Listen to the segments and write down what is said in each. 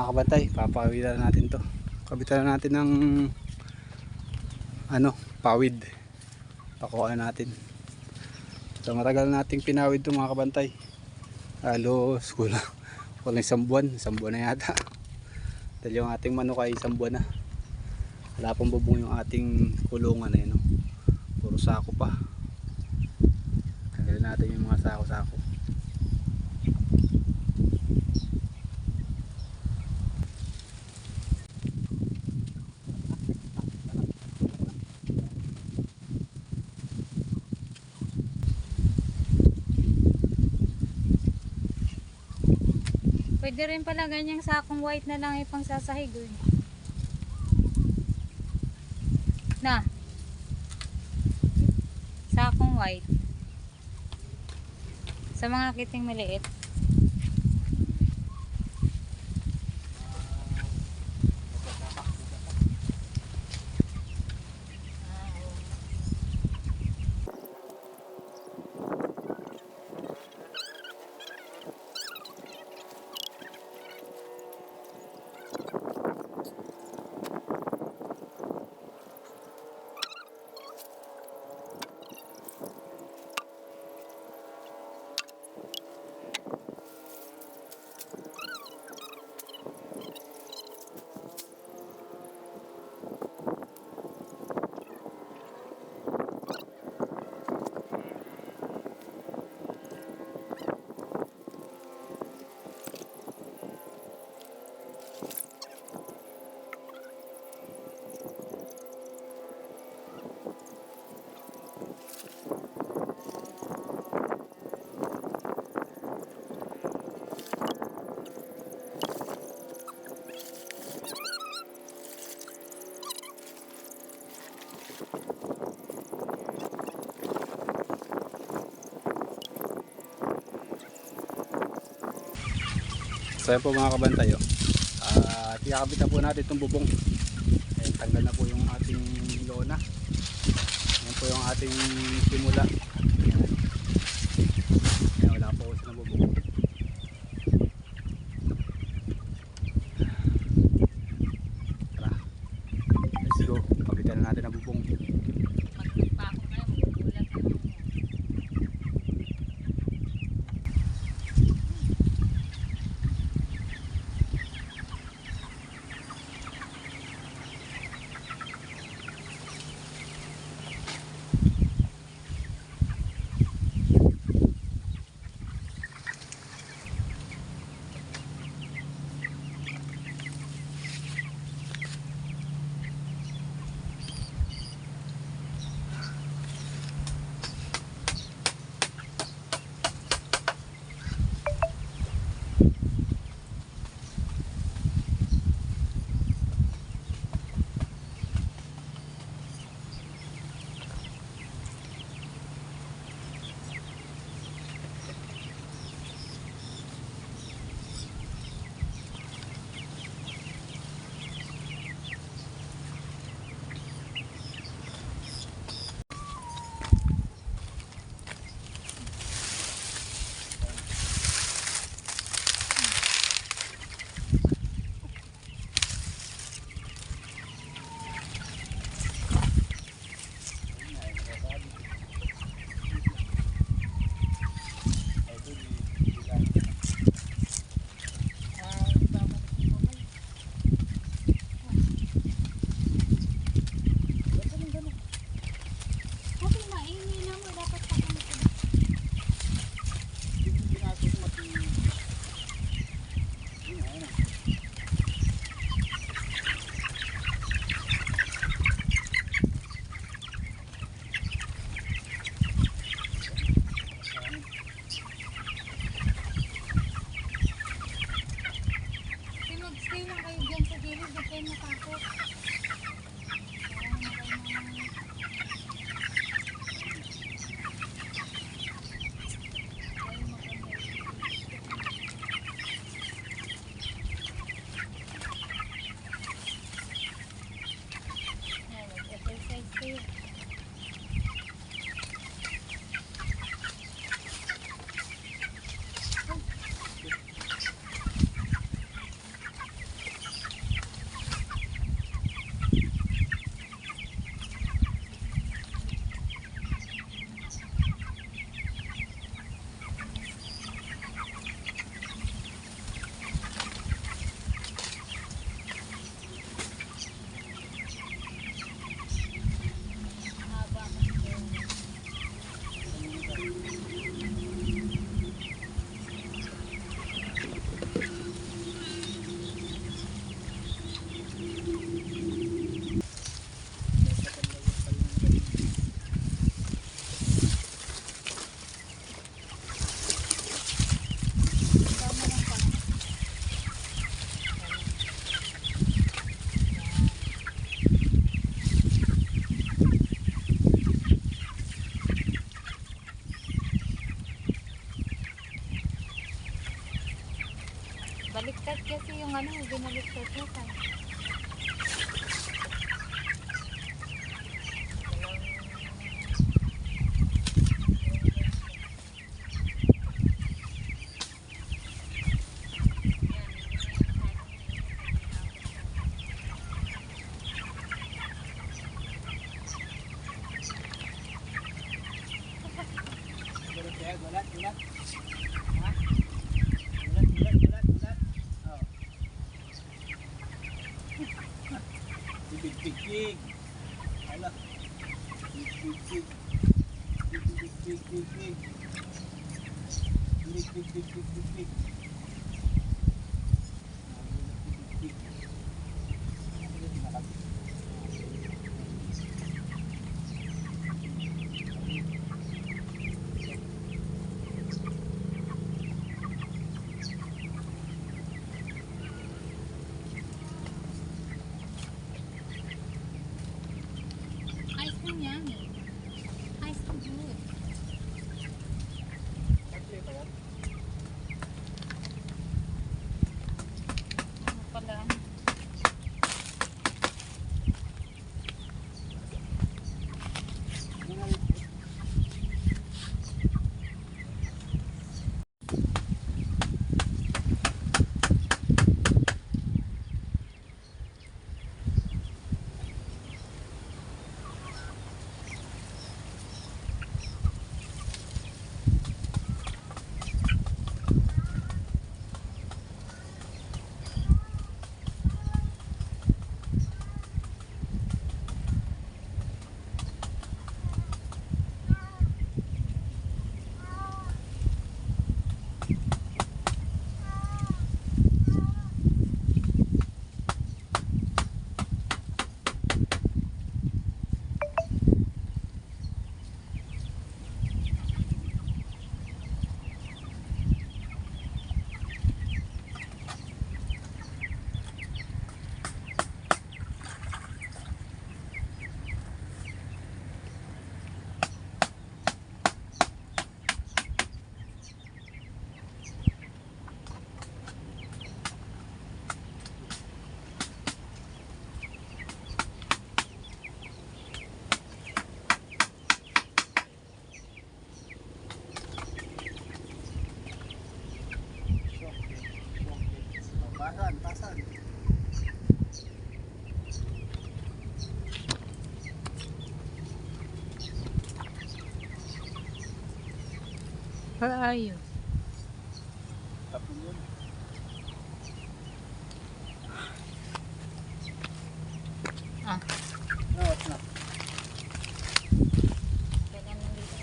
mga kabantay, papawilan natin to. Kabitan natin ng pawid. Pakuha natin. So matagal nating pinawid to mga kabantay. Halos kulang isang buwan na yata. Dahil yung ating manok ay isang buwan na. Wala pang bubong yung ating kulungan eh, no? Puro sako pa. Tanggalin natin yung mga sako-sako. Pwede rin pala ganyang sakong white na lang ipang sasahig. Na. Sakong white. Sa mga kiting maliit. So yan po mga kabantay, ikakabit na po natin itong bubong. Tanggal na po yung ating lona. Yan po yung ating simula. Yan, wala po kasi ng bubong. Tara, let's go. Kabitan na natin ang bubong. yung ano, binalik-tututan. Gulat. Ha? Gulat. Oh. Big. Ala. Big. Big. Ice cream yummy. Ice cream good. Ano pala? Pasan. Where are you? Tapos yun. Ah, No, it's not. kailan nandito?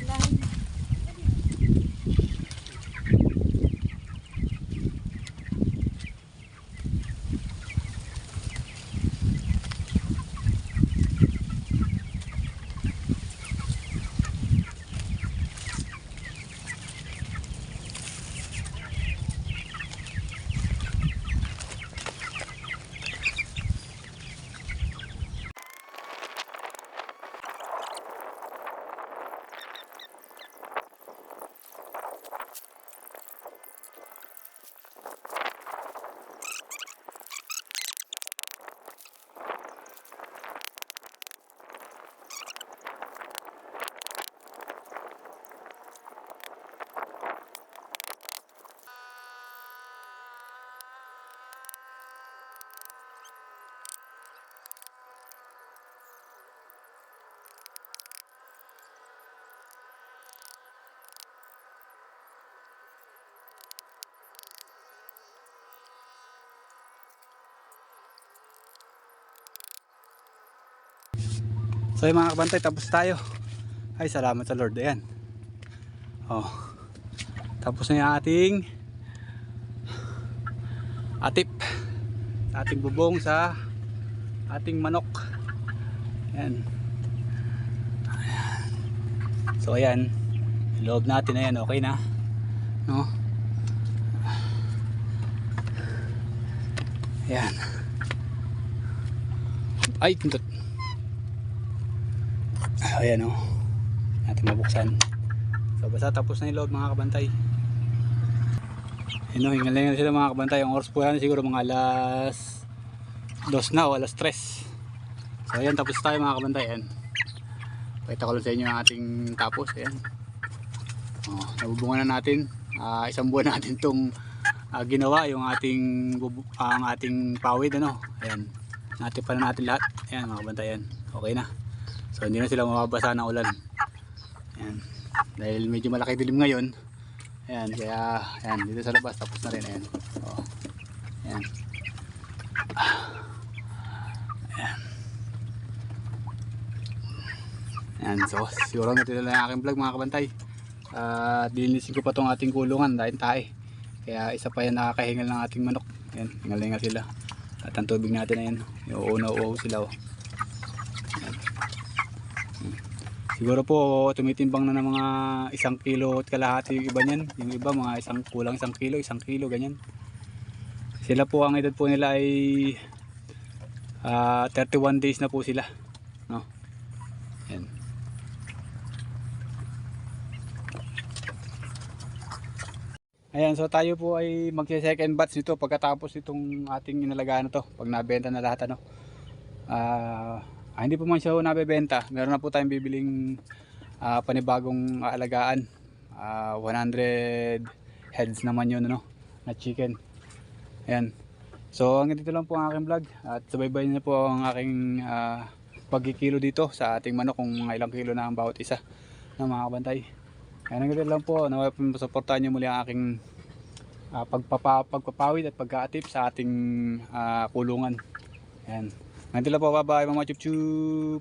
Hilahin mo. So yung mga kabantay, tapos tayo. Ay, salamat sa Lord. Ayan. Oh. Tapos na yung ating atip. Ating bubong sa ating manok. Ayan. So ayan. Yung loob natin ayan, okay na. No? Ayan. Ay, kintot. Ayan o. Natin mabuksan. So basta tapos na yung load mga kabantay. Ayan o, hingal na sila mga kabantay. Ang oras po yan siguro mga alas 2 na o alas 3. So ayan, tapos tayo mga kabantay. Ayan. Pakita ko lang sa inyo ang ating tapos. Ayan. Nabubungan na natin. Isang buwan natin itong ginawa yung ang ating pawid, ano. Ayan. Natin pa na natin lahat. Ayan mga kabantay. Ayan. Okay na. So hindi na sila mababasa ng ulan. Ayan. Dahil medyo malaki dilim ngayon. Ayan, kaya ayan, dito sa labas tapos na rin. Ayan. Oh. Ayan. Ayan. Ayan, so siguro natin na lang ang aking vlog mga kabantay. Dilinisin ko pa tong ating kulungan dahil tae. Kaya isa pa yan nakakahingal ng ating manok. Ayan, hingal-hingal sila. At ang tubig natin ayan, uuna-uaw sila. Oh. Ayan. Siguro po tumitimbang na ng mga 1 kilo at kalahati yung iba niyan. Yung iba mga kulang 1 kilo, 1 kilo ganyan. Sila po ang edad po nila ay 31 days na po sila. No? Ayan. Ayan, so tayo po ay magse-second batch nito pagkatapos itong ating inalagaan na to. Pag nabenta na lahat, ano. Hindi po man siya nabebenta. Meron na po tayong bibiling panibagong alagaan. 100 heads naman yun, ano, na chicken. Ayan. So hanggang dito lang po ang aking vlog. At subaybayin na po ang aking pagkikilo dito sa ating manok kung mga ilang kilo na ang bawat isa ng mga kabantay. Ayan, hanggang dito lang po. Naway po supportahan nyo muli ang aking pagpapawid at pagkaatip sa ating kulungan. Ayan. Nanti lang po, bye-bye mga chup-chup.